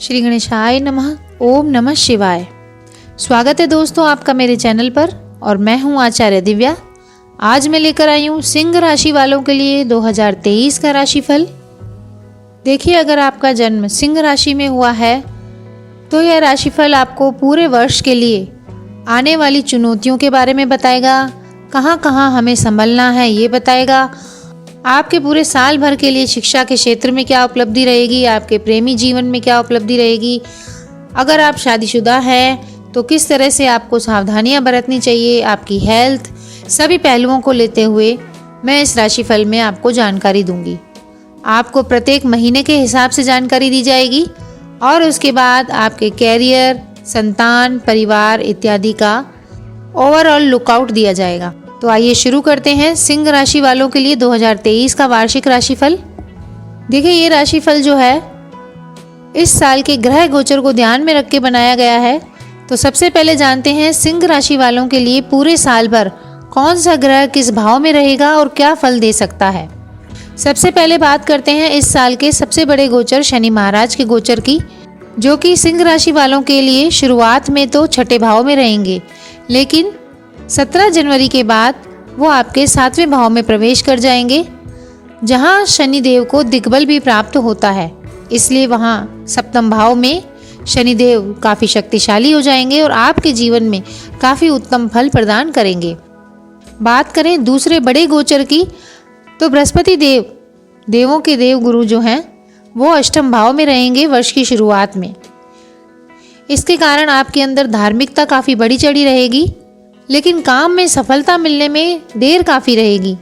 श्री गणेशाय नमः। ओम नमः शिवाय। स्वागत है दोस्तों आपका मेरे चैनल पर और मैं हूं आचार्य दिव्या। आज मैं लेकर आई हूं सिंह राशि वालों के लिए 2023 का राशिफल। देखिए, अगर आपका जन्म सिंह राशि में हुआ है तो यह राशिफल आपको पूरे वर्ष के लिए आने वाली चुनौतियों के बारे में बताएगा, कहां कहां हमें संभलना है ये बताएगा, आपके पूरे साल भर के लिए शिक्षा के क्षेत्र में क्या उपलब्धि रहेगी, आपके प्रेमी जीवन में क्या उपलब्धि रहेगी, अगर आप शादीशुदा हैं तो किस तरह से आपको सावधानियां बरतनी चाहिए, आपकी हेल्थ, सभी पहलुओं को लेते हुए मैं इस राशिफल में आपको जानकारी दूंगी। आपको प्रत्येक महीने के हिसाब से जानकारी दी जाएगी और उसके बाद आपके कैरियर, संतान, परिवार इत्यादि का ओवरऑल लुकआउट दिया जाएगा। तो आइए शुरू करते हैं सिंह राशि वालों के लिए 2023 का वार्षिक राशिफल। देखिए, ये राशिफल जो है इस साल के ग्रह गोचर को ध्यान में रख के बनाया गया है। तो सबसे पहले जानते हैं सिंह राशि वालों के लिए पूरे साल भर कौन सा ग्रह किस भाव में रहेगा और क्या फल दे सकता है। सबसे पहले बात करते हैं इस साल के सबसे बड़े गोचर शनि महाराज के गोचर की, जो कि सिंह राशि वालों के लिए शुरुआत में तो छठे भाव में रहेंगे, लेकिन 17 जनवरी के बाद वो आपके 7वें भाव में प्रवेश कर जाएंगे, जहां शनिदेव को दिग्बल भी प्राप्त होता है। इसलिए वहां सप्तम भाव में शनिदेव काफ़ी शक्तिशाली हो जाएंगे और आपके जीवन में काफ़ी उत्तम फल प्रदान करेंगे। बात करें दूसरे बड़े गोचर की, तो बृहस्पति देव, देवों के देव गुरु जो हैं, वो अष्टम भाव में रहेंगे वर्ष की शुरुआत में। इसके कारण आपके अंदर धार्मिकता काफ़ी बढ़ी चढ़ी रहेगी, लेकिन काम में सफलता मिलने में देर काफ़ी रहेगी।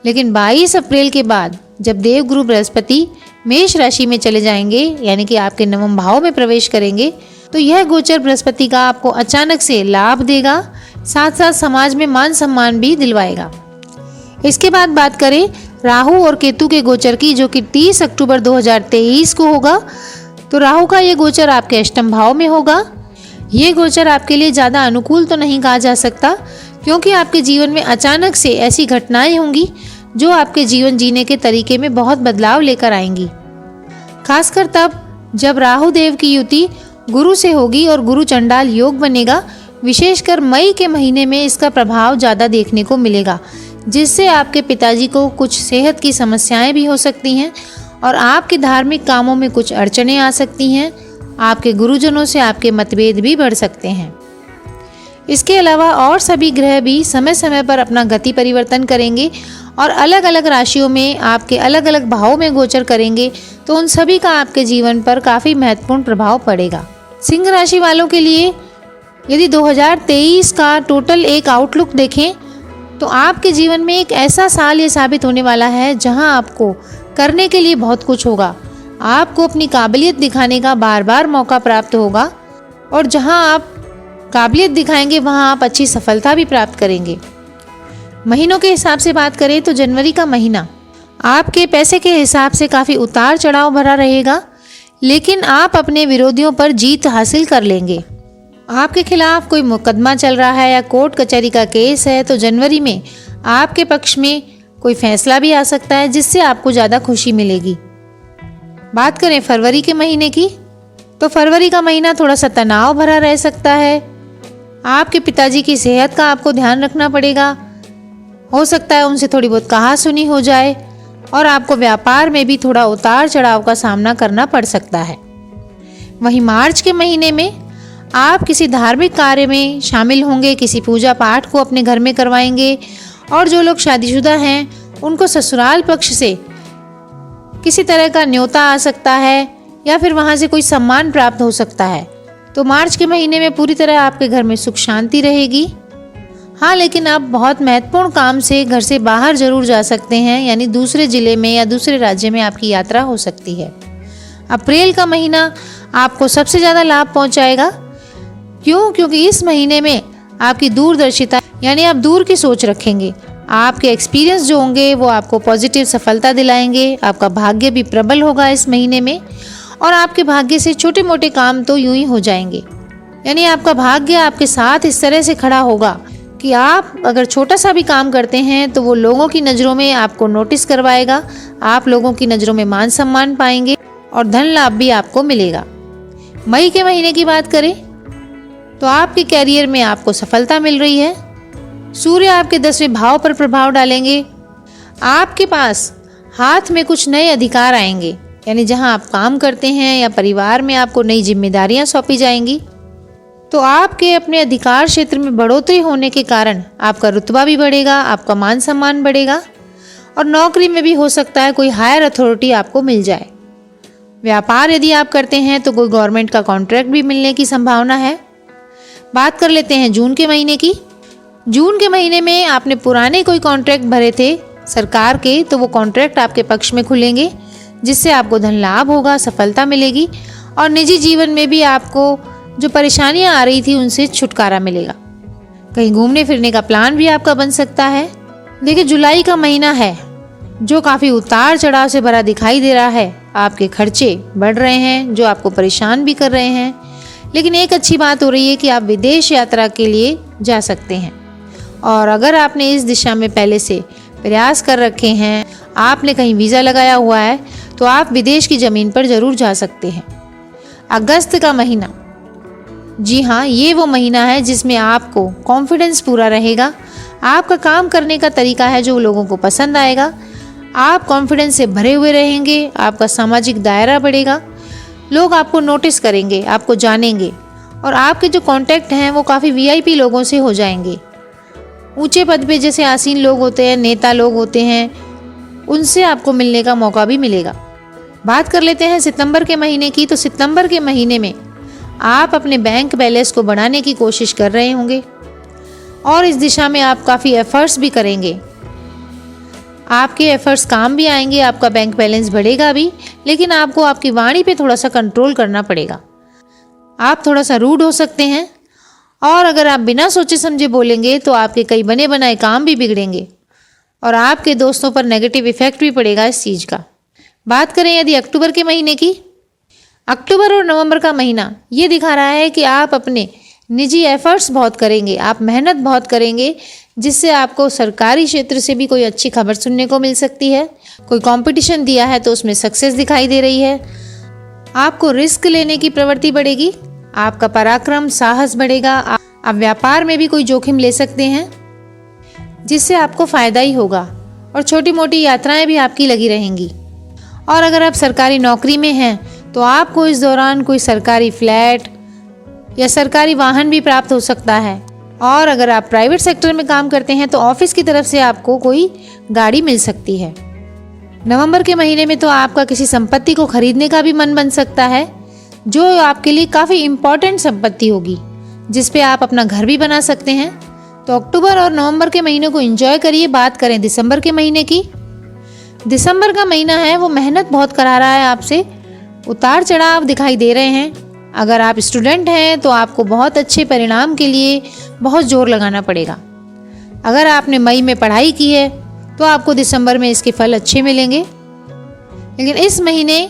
लेकिन 22 अप्रैल के बाद जब देवगुरु बृहस्पति मेष राशि में चले जाएंगे, यानी कि आपके नवम भाव में प्रवेश करेंगे, तो यह गोचर बृहस्पति का आपको अचानक से लाभ देगा, साथ साथ समाज में मान सम्मान भी दिलवाएगा। इसके बाद बात करें राहु और केतु के गोचर की, जो कि 30 अक्टूबर 2023 को होगा। तो राहु का ये गोचर आपके अष्टम भाव में होगा। ये गोचर आपके लिए ज़्यादा अनुकूल तो नहीं कहा जा सकता, क्योंकि आपके जीवन में अचानक से ऐसी घटनाएं होंगी जो आपके जीवन जीने के तरीके में बहुत बदलाव लेकर आएंगी। खासकर तब जब राहु देव की युति गुरु से होगी और गुरु चंडाल योग बनेगा। विशेषकर मई के महीने में इसका प्रभाव ज़्यादा देखने को मिलेगा, जिससे आपके पिताजी को कुछ सेहत की समस्याएं भी हो सकती हैं और आपके धार्मिक कामों में कुछ अड़चनें आ सकती हैं। आपके गुरुजनों से आपके मतभेद भी बढ़ सकते हैं। इसके अलावा और सभी ग्रह भी समय समय पर अपना गति परिवर्तन करेंगे और अलग अलग राशियों में आपके अलग अलग भावों में गोचर करेंगे, तो उन सभी का आपके जीवन पर काफ़ी महत्वपूर्ण प्रभाव पड़ेगा। सिंह राशि वालों के लिए यदि 2023 का टोटल एक आउटलुक देखें, तो आपके जीवन में एक ऐसा साल ये साबित होने वाला है जहां आपको करने के लिए बहुत कुछ होगा। आपको अपनी काबिलियत दिखाने का बार बार मौका प्राप्त होगा और जहां आप काबिलियत दिखाएंगे वहां आप अच्छी सफलता भी प्राप्त करेंगे। महीनों के हिसाब से बात करें तो जनवरी का महीना आपके पैसे के हिसाब से काफ़ी उतार चढ़ाव भरा रहेगा, लेकिन आप अपने विरोधियों पर जीत हासिल कर लेंगे। आपके खिलाफ कोई मुकदमा चल रहा है या कोर्ट कचहरी का केस है, तो जनवरी में आपके पक्ष में कोई फैसला भी आ सकता है, जिससे आपको ज़्यादा खुशी मिलेगी। बात करें फरवरी के महीने की, तो फरवरी का महीना थोड़ा सा तनाव भरा रह सकता है। आपके पिताजी की सेहत का आपको ध्यान रखना पड़ेगा। हो सकता है उनसे थोड़ी बहुत कहासुनी हो जाए और आपको व्यापार में भी थोड़ा उतार चढ़ाव का सामना करना पड़ सकता है। वहीं मार्च के महीने में आप किसी धार्मिक कार्य में शामिल होंगे, किसी पूजा पाठ को अपने घर में करवाएंगे और जो लोग शादीशुदा हैं उनको ससुराल पक्ष से किसी तरह का न्योता आ सकता है या फिर वहाँ से कोई सम्मान प्राप्त हो सकता है। तो मार्च के महीने में पूरी तरह आपके घर में सुख शांति रहेगी। हाँ, लेकिन आप बहुत महत्वपूर्ण काम से घर से बाहर जरूर जा सकते हैं, यानी दूसरे ज़िले में या दूसरे राज्य में आपकी यात्रा हो सकती है। अप्रैल का महीना आपको सबसे ज़्यादा लाभ पहुँचाएगा। क्यों? क्योंकि इस महीने में आपकी दूरदर्शिता, यानी आप दूर की सोच रखेंगे। आपके एक्सपीरियंस जो होंगे वो आपको पॉजिटिव सफलता दिलाएंगे। आपका भाग्य भी प्रबल होगा इस महीने में और आपके भाग्य से छोटे मोटे काम तो यूं ही हो जाएंगे। यानी आपका भाग्य आपके साथ इस तरह से खड़ा होगा कि आप अगर छोटा सा भी काम करते हैं तो वो लोगों की नज़रों में आपको नोटिस करवाएगा। आप लोगों की नज़रों में मान सम्मान पाएंगे और धन लाभ भी आपको मिलेगा। मई के महीने की बात करें तो आपके कैरियर में आपको सफलता मिल रही है। सूर्य आपके 10वें भाव पर प्रभाव डालेंगे। आपके पास हाथ में कुछ नए अधिकार आएंगे, यानी जहां आप काम करते हैं या परिवार में आपको नई जिम्मेदारियां सौंपी जाएंगी। तो आपके अपने अधिकार क्षेत्र में बढ़ोतरी होने के कारण आपका रुतबा भी बढ़ेगा, आपका मान सम्मान बढ़ेगा और नौकरी में भी हो सकता है कोई हायर अथॉरिटी आपको मिल जाए। व्यापार यदि आप करते हैं तो कोई गवर्नमेंट का कॉन्ट्रैक्ट भी मिलने की संभावना है। बात कर लेते हैं जून के महीने की। जून के महीने में आपने पुराने कोई कॉन्ट्रैक्ट भरे थे सरकार के, तो वो कॉन्ट्रैक्ट आपके पक्ष में खुलेंगे, जिससे आपको धन लाभ होगा, सफलता मिलेगी और निजी जीवन में भी आपको जो परेशानियां आ रही थी उनसे छुटकारा मिलेगा। कहीं घूमने फिरने का प्लान भी आपका बन सकता है। देखिए, जुलाई का महीना है जो काफ़ी उतार चढ़ाव से भरा दिखाई दे रहा है। आपके खर्चे बढ़ रहे हैं जो आपको परेशान भी कर रहे हैं, लेकिन एक अच्छी बात हो रही है कि आप विदेश यात्रा के लिए जा सकते हैं। और अगर आपने इस दिशा में पहले से प्रयास कर रखे हैं, आपने कहीं वीज़ा लगाया हुआ है, तो आप विदेश की ज़मीन पर ज़रूर जा सकते हैं। अगस्त का महीना, जी हाँ, ये वो महीना है जिसमें आपको कॉन्फिडेंस पूरा रहेगा। आपका काम करने का तरीका है जो लोगों को पसंद आएगा। आप कॉन्फिडेंस से भरे हुए रहेंगे, आपका सामाजिक दायरा बढ़ेगा, लोग आपको नोटिस करेंगे, आपको जानेंगे और आपके जो कॉन्टैक्ट हैं वो काफ़ी वीआईपी लोगों से हो जाएंगे। ऊंचे पद पे जैसे आसीन लोग होते हैं, नेता लोग होते हैं, उनसे आपको मिलने का मौका भी मिलेगा। बात कर लेते हैं सितंबर के महीने की। तो सितंबर के महीने में आप अपने बैंक बैलेंस को बढ़ाने की कोशिश कर रहे होंगे और इस दिशा में आप काफ़ी एफर्ट्स भी करेंगे। आपके एफर्ट्स काम भी आएंगे, आपका बैंक बैलेंस बढ़ेगा भी, लेकिन आपको आपकी वाणी पे थोड़ा सा कंट्रोल करना पड़ेगा। आप थोड़ा सा रूड हो सकते हैं और अगर आप बिना सोचे समझे बोलेंगे तो आपके कई बने बनाए काम भी बिगड़ेंगे और आपके दोस्तों पर नेगेटिव इफेक्ट भी पड़ेगा इस चीज़ का। बात करें यदि अक्टूबर के महीने की, अक्टूबर और नवंबर का महीना ये दिखा रहा है कि आप अपने निजी एफर्ट्स बहुत करेंगे, आप मेहनत बहुत करेंगे, जिससे आपको सरकारी क्षेत्र से भी कोई अच्छी खबर सुनने को मिल सकती है। कोई कंपटीशन दिया है तो उसमें सक्सेस दिखाई दे रही है। आपको रिस्क लेने की प्रवृत्ति बढ़ेगी, आपका पराक्रम साहस बढ़ेगा। आप व्यापार में भी कोई जोखिम ले सकते हैं जिससे आपको फ़ायदा ही होगा और छोटी मोटी यात्राएं भी आपकी लगी रहेंगी। और अगर आप सरकारी नौकरी में हैं तो आपको इस दौरान कोई सरकारी फ्लैट या सरकारी वाहन भी प्राप्त हो सकता है। और अगर आप प्राइवेट सेक्टर में काम करते हैं तो ऑफिस की तरफ से आपको कोई गाड़ी मिल सकती है। नवंबर के महीने में तो आपका किसी संपत्ति को खरीदने का भी मन बन सकता है, जो आपके लिए काफ़ी इम्पॉर्टेंट संपत्ति होगी, जिस पे आप अपना घर भी बना सकते हैं। तो अक्टूबर और नवंबर के महीने को एंजॉय करिए। बात करें दिसंबर के महीने की। दिसंबर का महीना है वो मेहनत बहुत करा रहा है आपसे, उतार चढ़ाव दिखाई दे रहे हैं। अगर आप स्टूडेंट हैं तो आपको बहुत अच्छे परिणाम के लिए बहुत जोर लगाना पड़ेगा। अगर आपने मई में पढ़ाई की है तो आपको दिसंबर में इसके फल अच्छे मिलेंगे, लेकिन इस महीने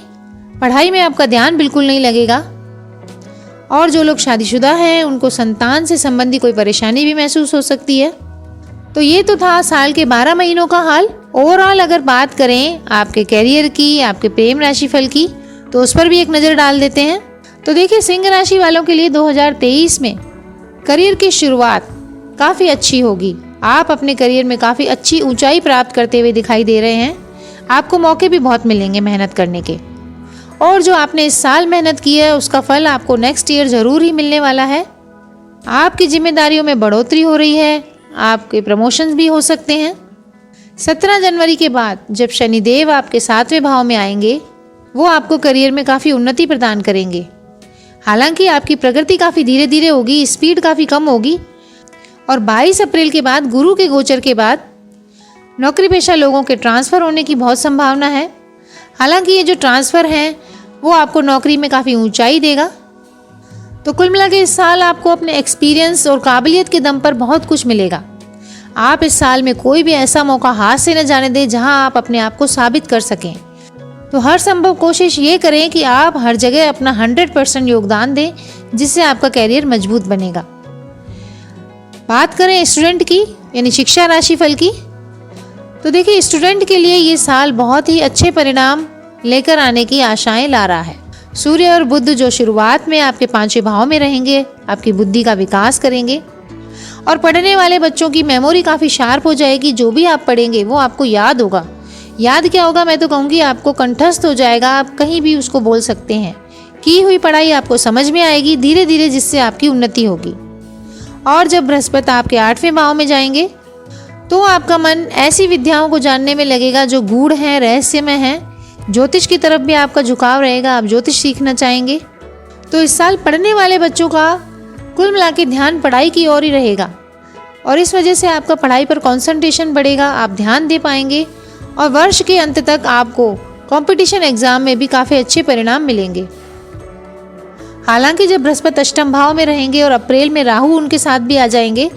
पढ़ाई में आपका ध्यान बिल्कुल नहीं लगेगा। और जो लोग शादीशुदा हैं उनको संतान से संबंधी कोई परेशानी भी महसूस हो सकती है। तो ये तो था साल के 12 महीनों का हाल। ओवरऑल अगर बात करें आपके कैरियर की, आपके प्रेम राशि फल की, तो उस पर भी एक नज़र डाल देते हैं। तो देखिए, सिंह राशि वालों के लिए 2023 में करियर की शुरुआत काफ़ी अच्छी होगी। आप अपने करियर में काफ़ी अच्छी ऊंचाई प्राप्त करते हुए दिखाई दे रहे हैं। आपको मौके भी बहुत मिलेंगे मेहनत करने के, और जो आपने इस साल मेहनत की है उसका फल आपको नेक्स्ट ईयर ज़रूर ही मिलने वाला है। आपकी जिम्मेदारियों में बढ़ोतरी हो रही है, आपके प्रमोशंस भी हो सकते हैं। 17 जनवरी के बाद जब शनिदेव आपके 7वें भाव में आएंगे, वो आपको करियर में काफ़ी उन्नति प्रदान करेंगे। हालांकि आपकी प्रगति काफ़ी धीरे धीरे होगी, स्पीड काफ़ी कम होगी। और 22 अप्रैल के बाद, गुरु के गोचर के बाद, नौकरी पेशा लोगों के ट्रांसफ़र होने की बहुत संभावना है। हालांकि ये जो ट्रांसफ़र हैं वो आपको नौकरी में काफ़ी ऊंचाई देगा। तो कुल मिला के इस साल आपको अपने एक्सपीरियंस और काबिलियत के दम पर बहुत कुछ मिलेगा। आप इस साल में कोई भी ऐसा मौका हाथ से न जाने दें जहां आप अपने आप को साबित कर सकें। तो हर संभव कोशिश ये करें कि आप हर जगह अपना 100% योगदान दें, जिससे आपका कैरियर मजबूत बनेगा। बात करें स्टूडेंट की, यानी शिक्षा राशि फल की, तो देखिए, स्टूडेंट के लिए ये साल बहुत ही अच्छे परिणाम लेकर आने की आशाएं ला रहा है। सूर्य और बुध जो शुरुआत में आपके 5वें भाव में रहेंगे, आपकी बुद्धि का विकास करेंगे और पढ़ने वाले बच्चों की मेमोरी काफ़ी शार्प हो जाएगी। जो भी आप पढ़ेंगे वो आपको याद होगा। याद क्या होगा, मैं तो कहूँगी आपको कंठस्थ हो जाएगा, आप कहीं भी उसको बोल सकते हैं। की हुई पढ़ाई आपको समझ में आएगी धीरे धीरे, जिससे आपकी उन्नति होगी। और जब बृहस्पति आपके 8वें भाव में जाएंगे तो आपका मन ऐसी विद्याओं को जानने में लगेगा जो गूढ़ हैं, रहस्यमय हैं। ज्योतिष की तरफ भी आपका झुकाव रहेगा, आप ज्योतिष सीखना चाहेंगे। तो इस साल पढ़ने वाले बच्चों का कुल मिला के ध्यान पढ़ाई की ओर ही रहेगा और इस वजह से आपका पढ़ाई पर कंसंट्रेशन बढ़ेगा, आप ध्यान दे पाएंगे और वर्ष के अंत तक आपको कंपटीशन एग्जाम में भी काफ़ी अच्छे परिणाम मिलेंगे। हालांकि जब बृहस्पति अष्टम भाव में रहेंगे और अप्रैल में राहु उनके साथ भी आ जाएंगे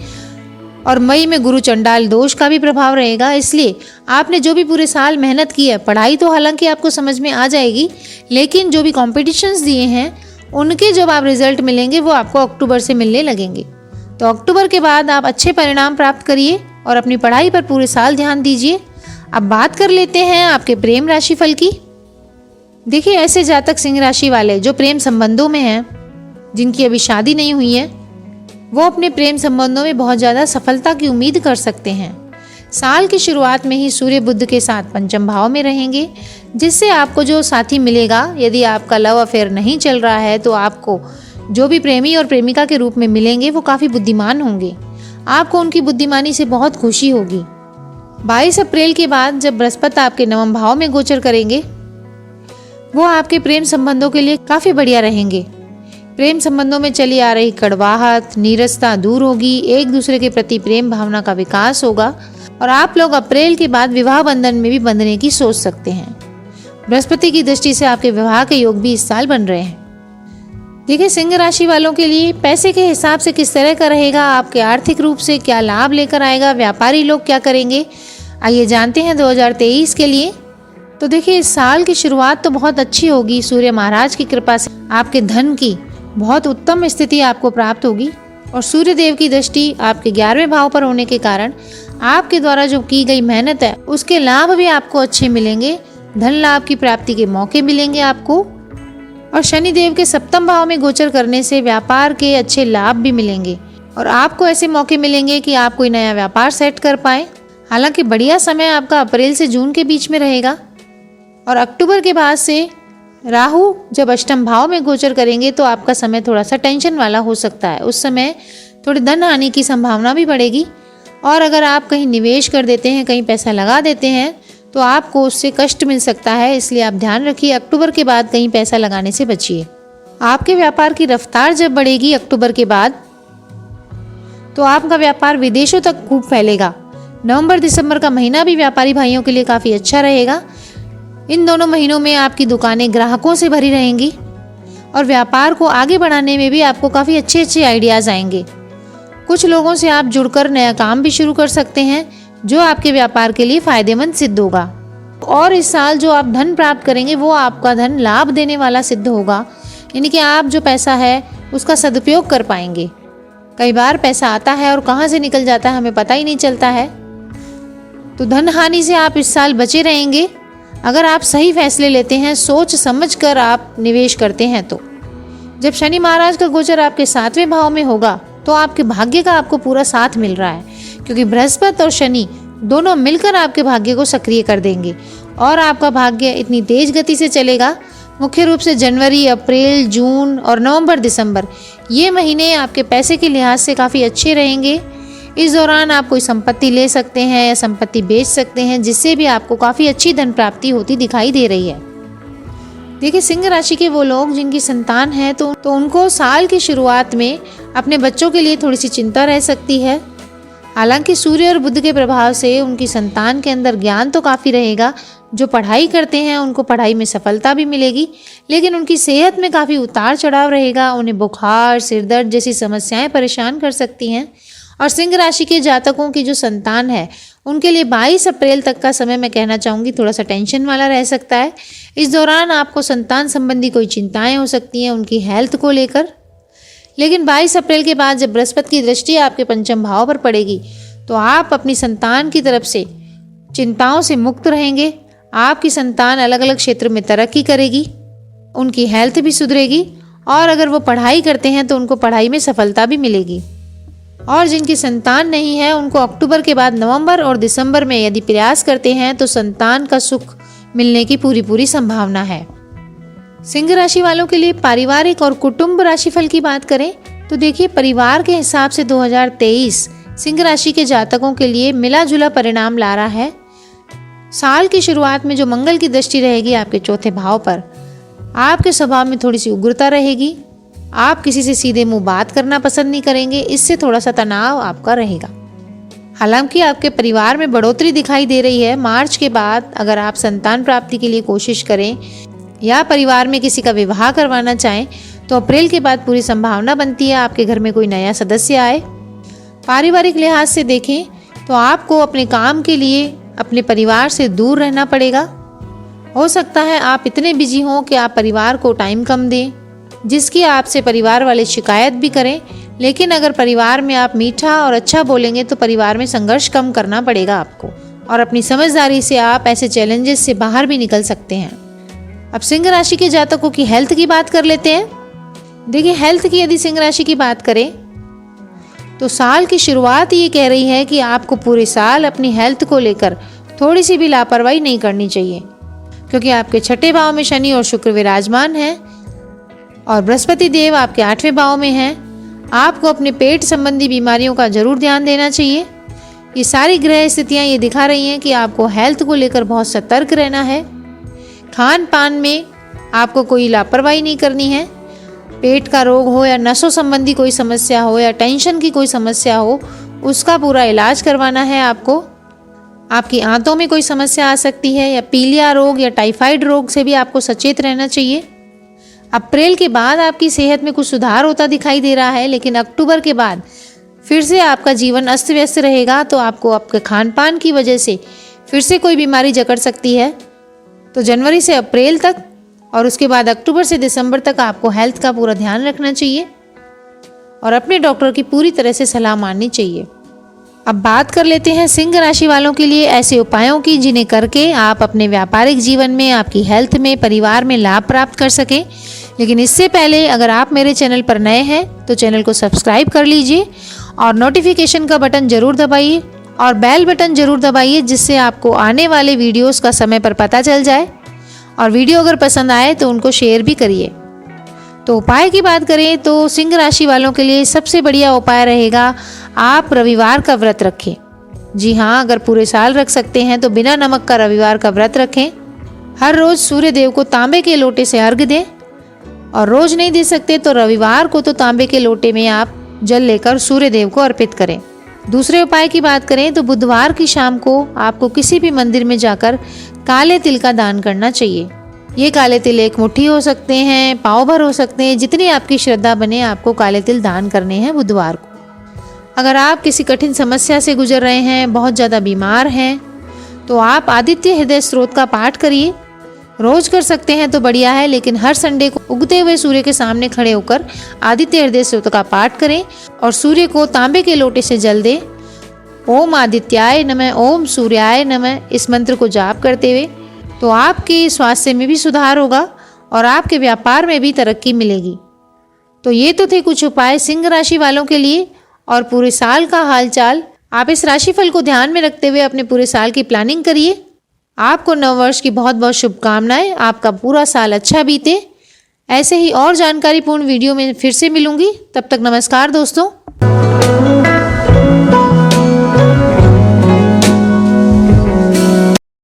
और मई में गुरु चंडाल दोष का भी प्रभाव रहेगा, इसलिए आपने जो भी पूरे साल मेहनत की है, पढ़ाई तो हालांकि आपको समझ में आ जाएगी, लेकिन जो भी कॉम्पिटिशन्स दिए हैं उनके जब आप रिजल्ट मिलेंगे वो आपको अक्टूबर से मिलने लगेंगे। तो अक्टूबर के बाद आप अच्छे परिणाम प्राप्त करिए और अपनी पढ़ाई पर पूरे साल ध्यान दीजिए। अब बात कर लेते हैं आपके प्रेम राशि फल की। देखिए, ऐसे जातक सिंह राशि वाले जो प्रेम संबंधों में हैं, जिनकी अभी शादी नहीं हुई है, वो अपने प्रेम संबंधों में बहुत ज़्यादा सफलता की उम्मीद कर सकते हैं। साल की शुरुआत में ही सूर्य बुध के साथ पंचम भाव में रहेंगे, जिससे आपको जो साथी मिलेगा, यदि आपका लव अफेयर नहीं चल रहा है तो आपको जो भी प्रेमी और प्रेमिका के रूप में मिलेंगे वो काफ़ी बुद्धिमान होंगे। आपको उनकी बुद्धिमानी से बहुत खुशी होगी। 22 अप्रैल के बाद जब बृहस्पति आपके 9वें भाव में गोचर करेंगे, वो आपके प्रेम संबंधों के लिए काफ़ी बढ़िया रहेंगे। प्रेम संबंधों में चली आ रही कड़वाहट, नीरसता दूर होगी, एक दूसरे के प्रति प्रेम भावना का विकास होगा और आप लोग अप्रैल के बाद विवाह बंधन में भी बंधने की सोच सकते हैं। बृहस्पति की दृष्टि से आपके विवाह के योग भी इस साल बन रहे हैं। देखिए, सिंह राशि वालों के लिए पैसे के हिसाब से किस तरह का रहेगा, आपके आर्थिक रूप से क्या लाभ लेकर आएगा, व्यापारी लोग क्या करेंगे, आइए जानते हैं 2023 के लिए। तो देखिए, इस साल की शुरुआत तो बहुत अच्छी होगी। सूर्य महाराज की कृपा से आपके धन की बहुत उत्तम स्थिति आपको प्राप्त होगी और सूर्य देव की दृष्टि आपके 11वें भाव पर होने के कारण आपके द्वारा जो की गई मेहनत है उसके लाभ भी आपको अच्छे मिलेंगे। धन लाभ की प्राप्ति के मौके मिलेंगे आपको और शनि देव के 7वें भाव में गोचर करने से व्यापार के अच्छे लाभ भी मिलेंगे और आपको ऐसे मौके मिलेंगे कि आप कोई नया व्यापार सेट कर पाए। हालांकि बढ़िया समय आपका अप्रैल से जून के बीच में रहेगा और अक्टूबर के बाद से राहु जब अष्टम भाव में गोचर करेंगे तो आपका समय थोड़ा सा टेंशन वाला हो सकता है। उस समय थोड़ी धन हानि की संभावना भी बढ़ेगी और अगर आप कहीं निवेश कर देते हैं, कहीं पैसा लगा देते हैं तो आपको उससे कष्ट मिल सकता है। इसलिए आप ध्यान रखिए, अक्टूबर के बाद कहीं पैसा लगाने से बचिए। आपके व्यापार की रफ्तार जब बढ़ेगी अक्टूबर के बाद तो आपका व्यापार विदेशों तक खूब फैलेगा। नवंबर दिसंबर का महीना भी व्यापारी भाइयों के लिए काफ़ी अच्छा रहेगा। इन दोनों महीनों में आपकी दुकानें ग्राहकों से भरी रहेंगी और व्यापार को आगे बढ़ाने में भी आपको काफ़ी अच्छे अच्छे आइडियाज़ आएंगे। कुछ लोगों से आप जुड़कर नया काम भी शुरू कर सकते हैं जो आपके व्यापार के लिए फ़ायदेमंद सिद्ध होगा। और इस साल जो आप धन प्राप्त करेंगे वो आपका धन लाभ देने वाला सिद्ध होगा, यानी कि आप जो पैसा है उसका सदुपयोग कर पाएंगे। कई बार पैसा आता है और कहाँ से निकल जाता है हमें पता ही नहीं चलता है। तो धन हानि से आप इस साल बचे रहेंगे अगर आप सही फैसले लेते हैं, सोच समझ कर आप निवेश करते हैं। तो जब शनि महाराज का गोचर आपके 7वें भाव में होगा तो आपके भाग्य का आपको पूरा साथ मिल रहा है, क्योंकि बृहस्पति और शनि दोनों मिलकर आपके भाग्य को सक्रिय कर देंगे और आपका भाग्य इतनी तेज गति से चलेगा। मुख्य रूप से जनवरी, अप्रैल, जून और नवंबर, दिसंबर ये महीने आपके पैसे के लिहाज से काफ़ी अच्छे रहेंगे। इस दौरान आप कोई संपत्ति ले सकते हैं या संपत्ति बेच सकते हैं, जिससे भी आपको काफ़ी अच्छी धन प्राप्ति होती दिखाई दे रही है। देखिए, सिंह राशि के वो लोग जिनकी संतान है तो उनको साल की शुरुआत में अपने बच्चों के लिए थोड़ी सी चिंता रह सकती है। हालांकि सूर्य और बुध के प्रभाव से उनकी संतान के अंदर ज्ञान तो काफ़ी रहेगा। जो पढ़ाई करते हैं उनको पढ़ाई में सफलता भी मिलेगी, लेकिन उनकी सेहत में काफ़ी उतार चढ़ाव रहेगा। उन्हें बुखार, सिर दर्द जैसी समस्याएं परेशान कर सकती हैं। और सिंह राशि के जातकों की जो संतान है उनके लिए 22 अप्रैल तक का समय मैं कहना चाहूँगी थोड़ा सा टेंशन वाला रह सकता है। इस दौरान आपको संतान संबंधी कोई चिंताएं हो सकती हैं उनकी हेल्थ को लेकर। लेकिन 22 अप्रैल के बाद जब बृहस्पति की दृष्टि आपके पंचम भाव पर पड़ेगी तो आप अपनी संतान की तरफ से चिंताओं से मुक्त रहेंगे। आपकी संतान अलग अलग क्षेत्र में तरक्की करेगी उनकी हेल्थ भी सुधरेगी और अगर वो पढ़ाई करते हैं तो उनको पढ़ाई में सफलता भी मिलेगी। और जिनकी संतान नहीं है उनको अक्टूबर के बाद नवंबर और दिसंबर में यदि प्रयास करते हैं तो संतान का सुख मिलने की पूरी संभावना है। सिंह राशि वालों के लिए पारिवारिक और कुटुंब राशिफल की बात करें तो देखिए, परिवार के हिसाब से 2023 सिंह राशि के जातकों के लिए मिला जुला परिणाम ला रहा है। साल की शुरुआत में जो मंगल की दृष्टि रहेगी आपके चौथे भाव पर, आपके स्वभाव में थोड़ी सी उग्रता रहेगी। आप किसी से सीधे मुंह बात करना पसंद नहीं करेंगे, इससे थोड़ा सा तनाव आपका रहेगा। हालांकि आपके परिवार में बढ़ोतरी दिखाई दे रही है। मार्च के बाद अगर आप संतान प्राप्ति के लिए कोशिश करें या परिवार में किसी का विवाह करवाना चाहें तो अप्रैल के बाद पूरी संभावना बनती है आपके घर में कोई नया सदस्य आए। पारिवारिक लिहाज से देखें तो आपको अपने काम के लिए अपने परिवार से दूर रहना पड़ेगा। हो सकता है आप इतने बिजी हों कि आप परिवार को टाइम कम दें, जिसकी आपसे परिवार वाले शिकायत भी करें। लेकिन अगर परिवार में आप मीठा और अच्छा बोलेंगे तो परिवार में संघर्ष कम करना पड़ेगा आपको, और अपनी समझदारी से आप ऐसे चैलेंजेस से बाहर भी निकल सकते हैं। अब सिंह राशि के जातकों की हेल्थ की बात कर लेते हैं। देखिए, हेल्थ की यदि सिंह राशि की बात करें तो साल की शुरुआत ये कह रही है कि आपको पूरे साल अपनी हेल्थ को लेकर थोड़ी सी भी लापरवाही नहीं करनी चाहिए, क्योंकि आपके छठे भाव में शनि और शुक्र विराजमान हैं और बृहस्पति देव आपके 8वें भाव में हैं। आपको अपने पेट संबंधी बीमारियों का जरूर ध्यान देना चाहिए। ये सारी ग्रह स्थितियाँ ये दिखा रही हैं कि आपको हेल्थ को लेकर बहुत सतर्क रहना है। खान पान में आपको कोई लापरवाही नहीं करनी है। पेट का रोग हो या नसों संबंधी कोई समस्या हो या टेंशन की कोई समस्या हो, उसका पूरा इलाज करवाना है आपको। आपकी आंतों में कोई समस्या आ सकती है या पीलिया रोग या टाइफाइड रोग से भी आपको सचेत रहना चाहिए। अप्रैल के बाद आपकी सेहत में कुछ सुधार होता दिखाई दे रहा है, लेकिन अक्टूबर के बाद फिर से आपका जीवन अस्त व्यस्त रहेगा, तो आपको आपके खान पान की वजह से फिर से कोई बीमारी जकड़ सकती है। तो जनवरी से अप्रैल तक और उसके बाद अक्टूबर से दिसंबर तक आपको हेल्थ का पूरा ध्यान रखना चाहिए और अपने डॉक्टर की पूरी तरह से सलाह माननी चाहिए। अब बात कर लेते हैं सिंह राशि वालों के लिए ऐसे उपायों की जिन्हें करके आप अपने व्यापारिक जीवन में, आपकी हेल्थ में, परिवार में लाभ प्राप्त कर सकें। लेकिन इससे पहले अगर आप मेरे चैनल पर नए हैं तो चैनल को सब्सक्राइब कर लीजिए और नोटिफिकेशन का बटन जरूर दबाइए और बेल बटन जरूर दबाइए, जिससे आपको आने वाले वीडियोस का समय पर पता चल जाए। और वीडियो अगर पसंद आए तो उनको शेयर भी करिए। तो उपाय की बात करें तो सिंह राशि वालों के लिए सबसे बढ़िया उपाय रहेगा आप रविवार का व्रत रखें। जी हाँ, अगर पूरे साल रख सकते हैं तो बिना नमक का रविवार का व्रत रखें। हर रोज सूर्य देव को तांबे के लोटे से अर्घ्य दें, और रोज नहीं दे सकते तो रविवार को तो तांबे के लोटे में आप जल लेकर सूर्य देव को अर्पित करें। दूसरे उपाय की बात करें तो बुधवार की शाम को आपको किसी भी मंदिर में जाकर काले तिल का दान करना चाहिए। ये काले तिल 1 मुट्ठी हो सकते हैं, पाव भर हो सकते हैं, जितनी आपकी श्रद्धा बने आपको काले तिल दान करने हैं बुधवार को। अगर आप किसी कठिन समस्या से गुजर रहे हैं, बहुत ज़्यादा बीमार हैं, तो आप आदित्य हृदय स्तोत्र का पाठ करिए। रोज कर सकते हैं तो बढ़िया है, लेकिन हर संडे को उगते हुए सूर्य के सामने खड़े होकर आदित्य हृदय स्तोत्र का पाठ करें और सूर्य को तांबे के लोटे से जल दें। ओम आदित्याय नमः, ओम सूर्याय नमः, इस मंत्र को जाप करते हुए तो आपके स्वास्थ्य में भी सुधार होगा और आपके व्यापार में भी तरक्की मिलेगी। तो ये तो थे कुछ उपाय सिंह राशि वालों के लिए। और पूरे साल का हालचाल आप इस राशिफल को ध्यान में रखते हुए अपने पूरे साल की प्लानिंग करिए। आपको नववर्ष की बहुत बहुत शुभकामनाएं। आपका पूरा साल अच्छा बीते। ऐसे ही और जानकारीपूर्ण वीडियो में फिर से मिलूंगी। तब तक नमस्कार दोस्तों।